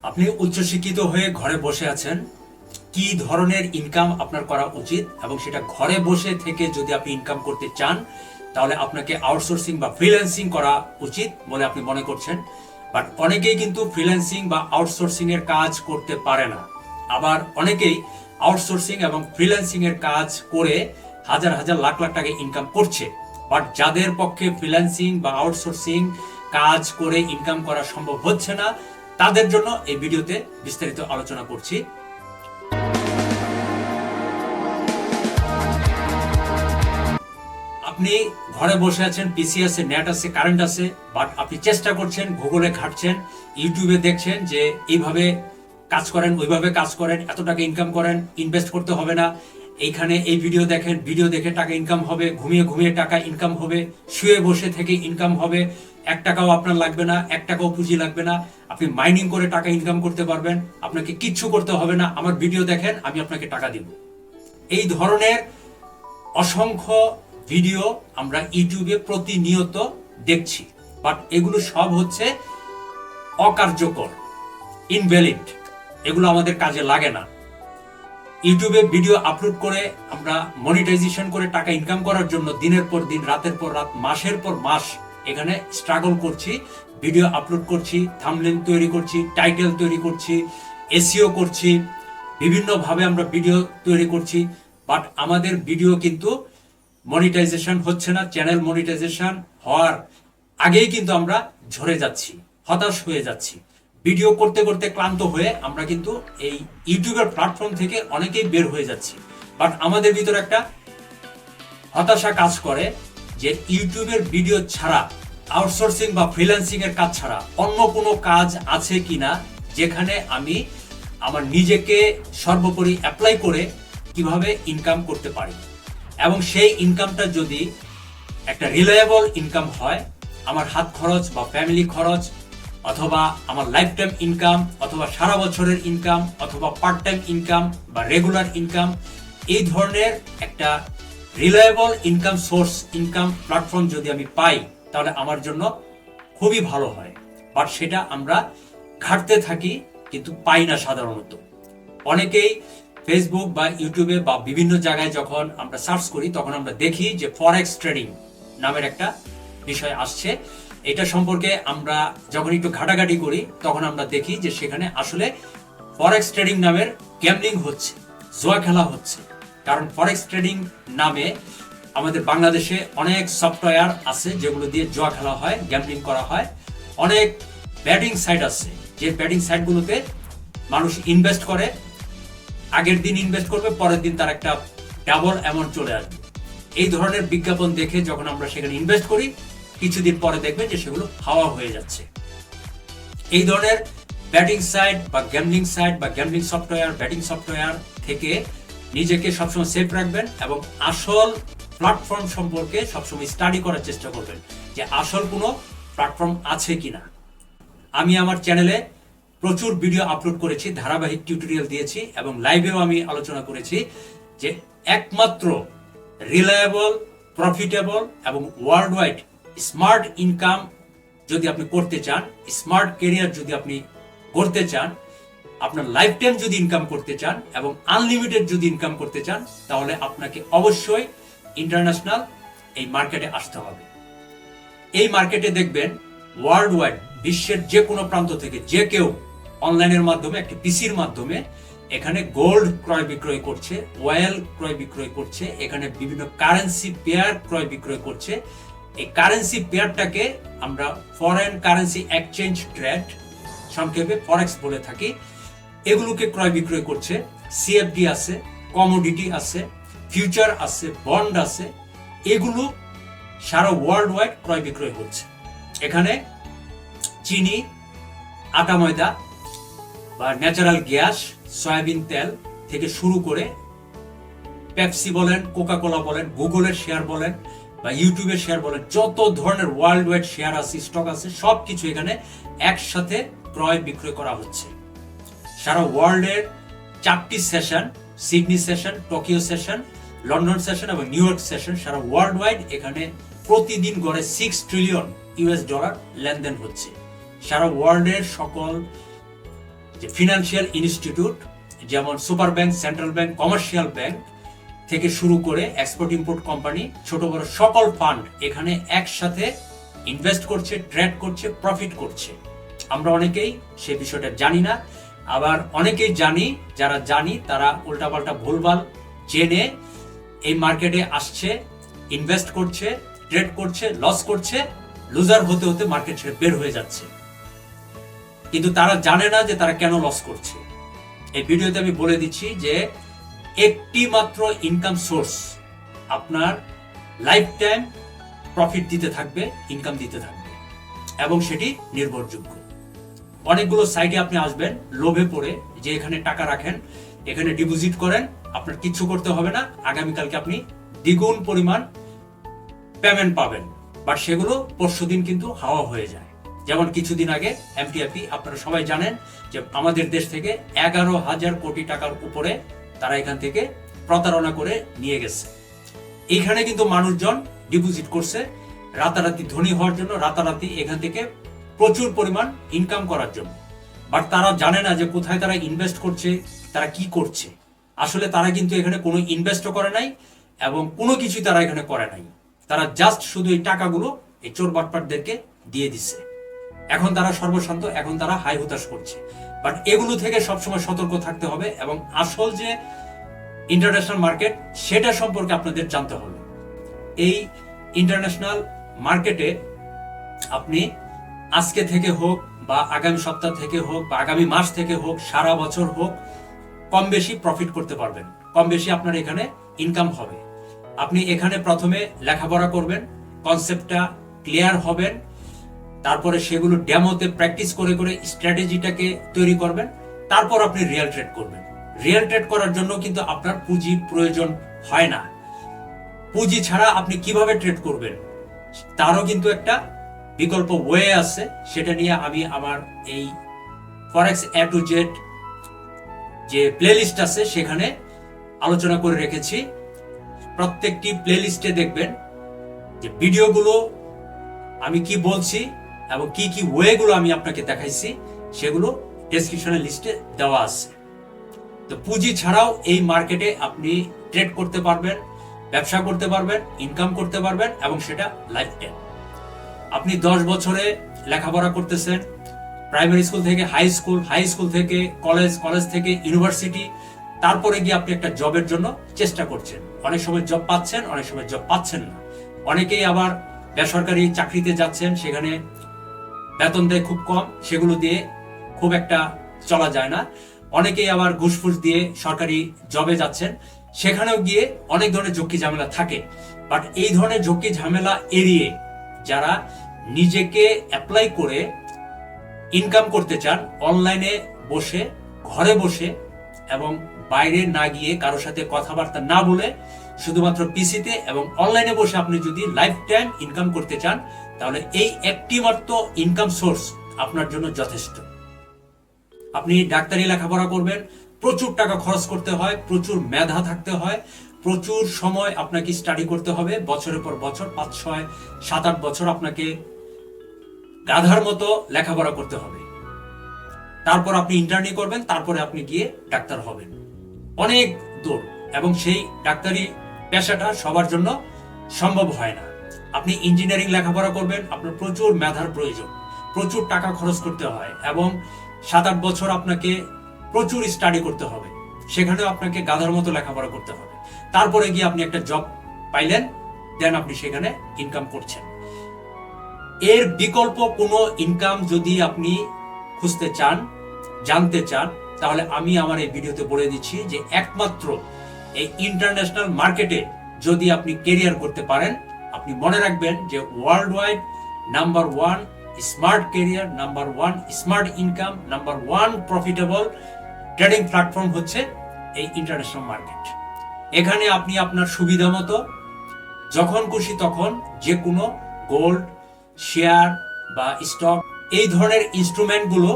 আপনি উচ্চশিক্ষিত হয়ে ঘরে বসে আছেন, কি ধরনের ইনকাম আপনার করা উচিত এবং সেটা ঘরে বসে থেকে যদি আপনি ইনকাম করতে চান তাহলে আপনাকে আউটসোর্সিং বা ফ্রিল্যান্সিং করা উচিত বলে আপনি মনে করছেন। বাট অনেকেই কিন্তু ফ্রিল্যান্সিং বা আউটসোর্সিং এর কাজ করতে পারে না। আবার অনেকেই আউটসোর্সিং এবং ফ্রিল্যান্সিং এর কাজ করে হাজার হাজার লাখ লাখ টাকা ইনকাম করছে। বাট যাদের পক্ষে ফ্রিল্যান্সিং বা আউটসোর্সিং কাজ করে ইনকাম করা সম্ভব হচ্ছে না, তাদের জন্য এই ভিডিওতে বিস্তারিত আলোচনা করছি। আপনি ঘরে বসে আছেন, পিসি আছে, নেট আছে, কারেন্ট আছে, বাট আপনি চেষ্টা করছেন, গুগলে ঘাটছেন, ইউটিউবে দেখছেন যে এইভাবে কাজ করেন, ওইভাবে কাজ করেন, এত টাকা ইনকাম করেন, ইনভেস্ট করতে হবে না, এইখানে এই ভিডিও দেখেন, ভিডিও দেখে টাকা ইনকাম হবে, ঘুমিয়ে ঘুমিয়ে টাকা ইনকাম হবে, শুয়ে বসে থেকে ইনকাম হবে, 1 টাকাও আপনার লাগবে না, 1 টাকাও পুঁজি লাগবে না, আপনি মাইনিং করে টাকা ইনকাম করতে পারবেন, আপনাকে কিচ্ছু করতে হবে না, আমার ভিডিও দেখেন, আমি আপনাকে টাকা দিব। এই ধরনের অসংখ্য ভিডিও আমরা ইউটিউবে প্রতিনিয়ত দেখছি, বাট এগুলো সব হচ্ছে অকার্যকর, ইনভ্যালিড, এগুলো আমাদের কাজে লাগে না। ইউটিউবে ভিডিও আপলোড করে আমরা মনিটাইজেশন করে টাকা ইনকাম করার জন্য দিনের পর দিন, রাতের পর রাত, মাসের পর মাস এখানে স্ট্রাগল করছি, ভিডিও আপলোড করছি, থাম্বনেল তৈরি করছি, টাইটেল তৈরি করছি, এসইও করছি, বিভিন্নভাবে আমরা ভিডিও তৈরি করছি, বাট আমাদের ভিডিও কিন্তু মনিটাইজেশন হচ্ছে না। চ্যানেল মনিটাইজেশন হওয়ার আগেই কিন্তু আমরা ঝরে যাচ্ছি, হতাশ হয়ে যাচ্ছি। ভিডিও করতে করতে ক্লান্ত হয়ে আমরা কিন্তু এই ইউটিউবের প্ল্যাটফর্ম থেকে অনেকেই বের হয়ে যাচ্ছি। বাট আমাদের ভিতরে একটা হতাশা কাজ করে যে ইউটিউবের ভিডিও ছাড়া, আউটসোর্সিং বা ফ্রিল্যান্সিং এর কাজ ছাড়া অন্য কোনো কাজ আছে কিনা যেখানে আমি আমার নিজেকে সর্বোপরি অ্যাপ্লাই করে কিভাবে ইনকাম করতে পারি, এবং সেই ইনকামটা যদি একটা রিলায়েবল ইনকাম হয়, আমার হাত খরচ বা ফ্যামিলি খরচ, অথবা আমার লাইফ টাইম ইনকাম, অথবা সারা বছরের ইনকাম, অথবা পার্ট টাইম ইনকাম বা রেগুলার ইনকাম, এই ধরনের একটা reliable income source, income platform যদি আমি পাই তাহলে আমার জন্য খুবই ভালো হয়। বাট সেটা আমরা ঘাটতে থাকি কিন্তু পাই না সাধারণত। অনেকেই ফেসবুক বা ইউটিউবে বা বিভিন্ন জায়গায় যখন আমরা সার্চ করি তখন আমরা দেখি যে ফরেক্স ট্রেডিং নামের একটা বিষয় আসছে। এটা সম্পর্কে আমরা যখন একটু ঘাটাঘাটি করি তখন আমরা দেখি যে সেখানে আসলে ফরেক্স ট্রেডিং নামের গ্যাম্বলিং হচ্ছে, জুয়া খেলা হচ্ছে। কারণ ফরেক্স ট্রেডিং নামে আমাদের বাংলাদেশে অনেক সফটওয়্যার আছে যেগুলো দিয়ে জুয়া খেলা হয়, গ্যাম্বলিং করা হয়। অনেক ব্যাটিং সাইট আছে যে ব্যাটিং সাইটগুলোতে মানুষ ইনভেস্ট করে, আগের দিন ইনভেস্ট করবে, পরের দিন তার একটা ডাবল অ্যামাউন্ট চলে আসবে। এই ধরনের বিজ্ঞাপন দেখে যখন আমরা সেখানে ইনভেস্ট করি, কিছুদিন পরে দেখবে যে সেগুলো হাওয়া হয়ে যাচ্ছে। এই ধরনের ব্যাটিং সাইট বা গ্যাম্বলিং সাইট বা গ্যাম্বলিং সফটওয়্যার, ব্যাটিং সফটওয়্যার থেকে নিজেকে সবসময় সেফ রাখবেন এবং আসল প্ল্যাটফর্ম সম্পর্কে সবসময় স্টাডি করার চেষ্টা করবেন যে আসল কোনো প্ল্যাটফর্ম আছে কিনা। আমি আমার চ্যানেলে প্রচুর ভিডিও আপলোড করেছি, ধারাবাহিক টিউটোরিয়াল দিয়েছি এবং লাইভেও আমি আলোচনা করেছি যে একমাত্র রিলায়েবল, প্রফিটেবল এবং ওয়ার্ল্ড ওয়াইড স্মার্ট ইনকাম যদি আপনি করতে চান, স্মার্ট ক্যারিয়ার যদি আপনি করতে চান, আপনার লাইফ টাইম যদি ইনকাম করতে চান এবং আনলিমিটেড যদি ইনকাম করতে চান, তাহলে আপনাকে অবশ্যই ইন্টারন্যাশনাল এই মার্কেটে আসতে হবে। এই মার্কেটে দেখবেন ওয়ার্ল্ড ওয়াইড, বিশ্বের যে কোনো প্রান্ত থেকে যে কেউ অনলাইনের মাধ্যমে, একটি পিসির মাধ্যমে এখানে গোল্ড ক্রয় বিক্রয় করছে, অয়েল ক্রয় বিক্রয় করছে, এখানে বিভিন্ন কারেন্সি পেয়ার ক্রয় বিক্রয় করছে। এই কারেন্সি পেয়ারটাকে আমরা ফরেন কারেন্সি এক্সচেঞ্জ ট্রেড, সংক্ষেপে ফরেক্স বলে থাকি, এগুলোকে ক্রয় বিক্রয় করছে। সিএফডি আছে, কমোডিটি আছে, ফিউচার আছে, বন্ড আছে, এগুলো সারা ওয়ার্ল্ড ওয়াইড ক্রয় বিক্রয় হচ্ছে। এখানে চিনি, আটা ময়দা বা ন্যাচারাল গ্যাস, সয়াবিন তেল থেকে শুরু করে পেপসি বলেন, কোকা কোলা বলেন, গুগলের শেয়ার বলেন বা ইউটিউবের শেয়ার বলেন, যত ধরনের ওয়ার্ল্ড ওয়াইড শেয়ার আছে, স্টক আছে, সবকিছু এখানে একসাথে ক্রয় বিক্রয় করা হচ্ছে। সারা ওয়ার্ল্ডের 4টি session, Sydney session, Tokyo session, London session এবং নিউ ইয়র্ক সেশন, সারা ওয়ার্ল্ড ওয়াইড এখানে প্রতিদিন গড়ে $6 ট্রিলিয়ন লেনদেন হচ্ছে। সারা ওয়ার্ল্ডের সকল যে ফিনান্সিয়াল ইনস্টিটিউট যেমন super bank, central bank, commercial bank থেকে শুরু করে এক্সপোর্ট ইম্পোর্ট কোম্পানি, ছোট বড় সকল ফান্ড এখানে একসাথে ইনভেস্ট করছে, ট্রেড করছে, প্রফিট করছে। আমরা অনেকেই সে বিষয়টা জানি না, আবার অনেকেই জানি, যারা জানি তারা উল্টাপাল্টা ভুলভাল জেনে এই মার্কেটে আসছে, ইনভেস্ট করছে, ট্রেড করছে, লস করছে, লুজার হতে হতে মার্কেট ছেড়ে বের হয়ে যাচ্ছে। কিন্তু তারা জানে না যে তারা কেন লস করছে। এই ভিডিওতে আমি বলে দিচ্ছি যে একটি মাত্র ইনকাম সোর্স আপনার লাইফ টাইম প্রফিট দিতে থাকবে, ইনকাম দিতে থাকবে, এবং সেটি নির্ভরযোগ্য। অনেকগুলো সাইটে আপনি আসবেন লোভে পড়ে যে এখানে টাকা রাখেন, এখানে ডিপোজিট করেন, আপনার কিচ্ছু করতে হবে না, আগামীকালকে আপনি দ্বিগুণ পরিমাণ পেমেন্ট পাবেন। বাট সেগুলো পরশুদিন কিন্তু হাওয়া হয়ে যায়। যেমন কিছুদিন আগে এমটিএফি, আপনারা সবাই জানেন যে আমাদের দেশ থেকে 11,000 কোটি টাকার উপরে তারা এখান থেকে প্রতারণা করে নিয়ে গেছে। এইখানে কিন্তু মানুষজন ডিপোজিট করছে রাতারাতি ধনী হওয়ার জন্য, রাতারাতি এখান থেকে প্রচুর পরিমাণ ইনকাম করার জন্য। বাট তারা জানে না যে কোথায় তারা ইনভেস্ট করছে, তারা কি করছে। আসলে তারা কিন্তু এখানে কোনো ইনভেস্টও করে নাই এবং কোনো কিছুই তারা এখানে করে নাই। তারা জাস্ট শুধু এই টাকাগুলো এই চোর বাটপাটদেরকে দিয়ে দিচ্ছে। এখন তারা সর্বশান্ত, এখন তারা হাই হুতাশ করছে। বাট এগুলো থেকে সবসময় সতর্ক থাকতে হবে এবং আসল যে ইন্টারন্যাশনাল মার্কেট সেটা সম্পর্কে আপনাদের জানতে হবে। এই ইন্টারন্যাশনাল মার্কেটে আপনি আজকে থেকে হোক বা আগামী সপ্তাহ থেকে হোক বা আগামী মাস থেকে হোক, সারা বছর হোক, কম বেশি প্রফিট করতে পারবেন, কম বেশি আপনার এখানে ইনকাম হবে। আপনি এখানে প্রথমে লেখাপড়া করবেন, কনসেপ্টটা ক্লিয়ার হবেন, তারপরে সেগুলো ডেমোতে প্র্যাকটিস করে করে স্ট্র্যাটেজিটাকে তৈরি করবেন, তারপর আপনি রিয়েল ট্রেড করবেন। রিয়েল ট্রেড করার জন্য কিন্তু আপনার পুঁজি প্রয়োজন হয় না। পুঁজি ছাড়া আপনি কিভাবে ট্রেড করবেন তারও কিন্তু একটা বিকল্প ওয়ে আছে। সেটা নিয়ে আমি আমার এই ফরেক্স এ টু জেড যে প্লেলিস্ট আছে সেখানে আলোচনা করে রেখেছি। প্রত্যেকটি প্লেলিস্টে দেখবেন যে ভিডিওগুলো আমি কি বলছি এবং কি কি ওয়েগুলো আমি আপনাকে দেখাইছি সেগুলো ডেসক্রিপশনের লিস্টে দেওয়া আছে। তো পুঁজি ছাড়াও এই মার্কেটে আপনি ট্রেড করতে পারবেন, ব্যবসা করতে পারবেন, ইনকাম করতে পারবেন, এবং সেটা লাইফ টাইম। আপনি 10 বছরে লেখাপড়া করতেছেন, প্রাইমারি স্কুল থেকে হাই স্কুল, হাই স্কুল থেকে কলেজ, কলেজ থেকে ইউনিভার্সিটি, তারপরে গিয়ে আপনি একটা জবের জন্য চেষ্টা করছেন। অনেক সময় জব পাচ্ছেন, অনেক সময় জব পাচ্ছেন না। অনেকেই আবার বেসরকারি চাকরিতে যাচ্ছেন, সেখানে বেতন দেয় খুব কম, সেগুলো দিয়ে খুব একটা চলা যায় না। অনেকেই আবার ঘুষফুস দিয়ে সরকারি জবে যাচ্ছেন, সেখানেও গিয়ে অনেক ধরনের ঝুঁকি ঝামেলা থাকে। বাট এই ধরনের ঝুঁকি ঝামেলা এড়িয়ে যারা নিজেকে অ্যাপ্লাই করে ইনকাম করতে চান, অনলাইনে বসে, ঘরে বসে এবং বাইরে না গিয়ে কারোর সাথে কথাবার্তা না বলে শুধুমাত্র পিসিতে এবং অনলাইনে বসে আপনি যদি লাইফ টাইম ইনকাম করতে চান, তাহলে এই একটি মাত্র ইনকাম সোর্স আপনার জন্য যথেষ্ট। আপনি ডাক্তারি লেখাপড়া করবেন, প্রচুর টাকা খরচ করতে হয়, প্রচুর মেধা থাকতে হয়, প্রচুর সময় আপনাকে স্টাডি করতে হবে, বছরের পর বছর, 5, 6, 7, 8 বছর আপনাকে গাধার মতো লেখাপড়া করতে হবে। তারপর আপনি ইন্টার্নি করবেন, তারপরে আপনি গিয়ে ডাক্তার হবেন। অনেক দূর, এবং সেই ডাক্তারি পেশাটা সবার জন্য সম্ভব হয় না। আপনি ইঞ্জিনিয়ারিং লেখাপড়া করবেন, আপনার প্রচুর মেধার প্রয়োজন, প্রচুর টাকা খরচ করতে হয় এবং 7-8 বছর আপনাকে প্রচুর স্টাডি করতে হবে, সেখানেও আপনাকে গাধার মতো লেখাপড়া করতে হবে। তারপরে গিয়ে আপনি একটা জব পাইলেন, দেন আপনি সেখানে ইনকাম করছেন। এর বিকল্প কোনো ইনকাম যদি আপনি খুঁজতে চান, জানতে চান, তাহলে আমি আমার এই ভিডিওতে বলে দিচ্ছি যে একমাত্র এই ইন্টারন্যাশনাল মার্কেটে যদি আপনি কেরিয়ার করতে পারেন, আপনি মনে রাখবেন যে world wide number 1 smart career, number 1 smart income, number 1 profitable trading platform হচ্ছে এই ইন্টারন্যাশনাল মার্কেট। এখানে আপনি আপনার সুবিধা মতো যখন খুশি তখন যে কোনো গোল্ড, শেয়ার বা স্টক, এই ধরনের ইনস্ট্রুমেন্টগুলো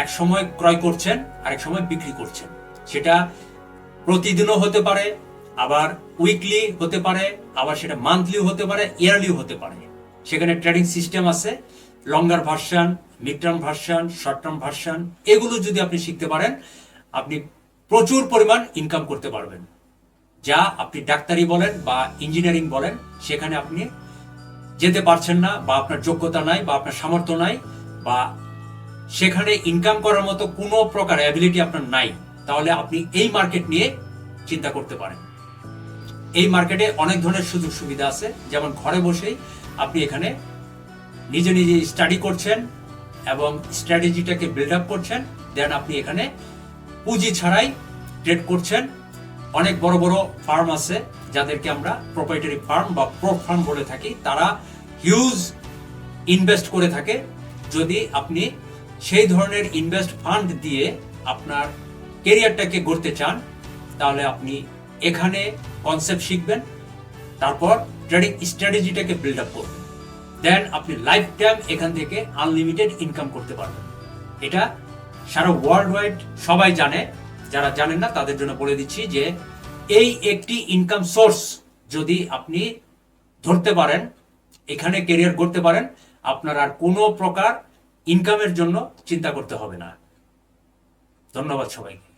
এক সময় ক্রয় করছেন, আরেক সময় বিক্রি করছেন। সেটা প্রতিদিনও হতে পারে, আবার উইকলি হতে পারে, আবার সেটা মান্থলিও হতে পারে, ইয়ারলিও হতে পারে। সেখানে ট্রেডিং সিস্টেম আছে, লঙ্গার version, mid term version, short term version, এগুলো যদি আপনি শিখতে পারেন, আপনি প্রচুর পরিমাণ ইনকাম করতে পারবেন। যা আপনি ডাক্তারি বলেন বা ইঞ্জিনিয়ারিং বলেন, সেখানে আপনি যেতে পারছেন না, বা আপনার যোগ্যতা নাই, বা আপনার সামর্থ্য নাই, বা সেখানে ইনকাম করার মতো কোনো প্রকার অ্যাবিলিটি আপনার নাই, তাহলে আপনি এই মার্কেট নিয়ে চিন্তা করতে পারেন। এই মার্কেটে অনেক ধরনের সুযোগ সুবিধা আছে, যেমন ঘরে বসেই আপনি এখানে নিজে নিজে স্টাডি করছেন এবং স্ট্র্যাটেজিটাকে বিল্ড আপ করছেন, দেন আপনি এখানে পুঁজি ছাড়াই ট্রেড করছেন। অনেক বড় বড় ফার্ম আছে যাদেরকে আমরা প্রোপ্রাইটারি ফার্ম বা প্রো ফার্ম বলে থাকি, তারা হিউজ ইনভেস্ট করে থাকে। যদি আপনি সেই ধরনের ইনভেস্ট ফান্ড দিয়ে আপনার কেরিয়ারটাকে গড়তে চান, তাহলে আপনি এখানে কনসেপ্ট শিখবেন, তারপর ট্রেডিং স্ট্র্যাটেজিটাকে বিল্ড আপ করবেন, দেন আপনি লাইফ টাইম এখান থেকে আনলিমিটেড ইনকাম করতে পারবেন। এটা সারা ওয়ার্ল্ড ওয়াইড সবাই জানে। যারা জানেন না তাদের জন্য বলে দিচ্ছি যে এই একটি ইনকাম সোর্স যদি আপনি ধরতে পারেন, এখানে ক্যারিয়ার করতে পারেন, আপনার আর কোনো প্রকার ইনকামের জন্য চিন্তা করতে হবে না। ধন্যবাদ সবাইকে।